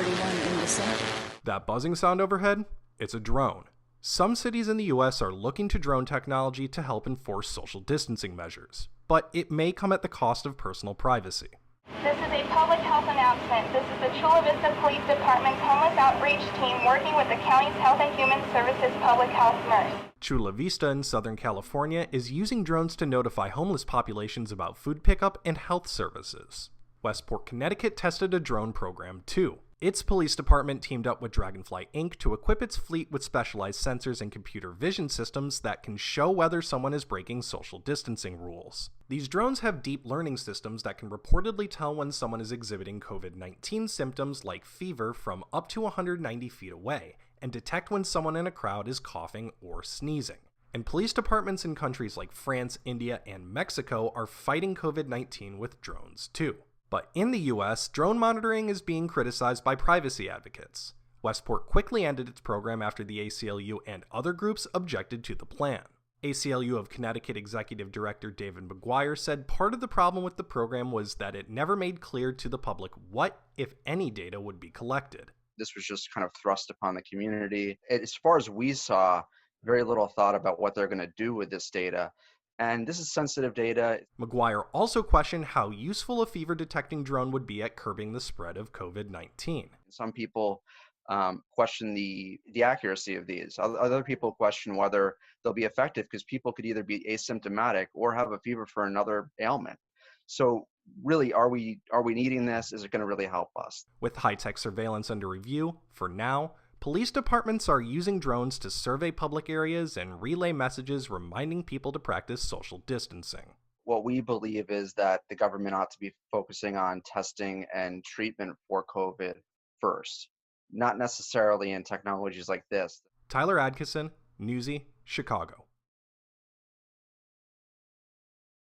31 in December. That buzzing sound overhead? It's a drone. Some cities in the US are looking to drone technology to help enforce social distancing measures, but it may come at the cost of personal privacy. This is a public health announcement. This is the Chula Vista Police Department's homeless outreach team working with the county's Health and Human Services public health nurse. Chula Vista in Southern California is using drones to notify homeless populations about food pickup and health services. Westport, Connecticut tested a drone program too. Its police department teamed up with Dragonfly Inc. to equip its fleet with specialized sensors and computer vision systems that can show whether someone is breaking social distancing rules. These drones have deep learning systems that can reportedly tell when someone is exhibiting COVID-19 symptoms like fever from up to 190 feet away, and detect when someone in a crowd is coughing or sneezing. And police departments in countries like France, India, and Mexico are fighting COVID-19 with drones too. But in the US, drone monitoring is being criticized by privacy advocates. Westport quickly ended its program after the ACLU and other groups objected to the plan. ACLU of Connecticut Executive Director David McGuire said part of the problem with the program was that it never made clear to the public what, if any, data would be collected. This was just kind of thrust upon the community. As far as we saw, very little thought about what they're going to do with this data. And this is sensitive data. McGuire also questioned how useful a fever-detecting drone would be at curbing the spread of COVID-19. Some people question the accuracy of these. Other people question whether they'll be effective because people could either be asymptomatic or have a fever for another ailment. So really, are we needing this? Is it going to really help us? With high-tech surveillance under review, for now, police departments are using drones to survey public areas and relay messages reminding people to practice social distancing. What we believe is that the government ought to be focusing on testing and treatment for COVID first, not necessarily in technologies like this. Tyler Adkisson, Newsy, Chicago.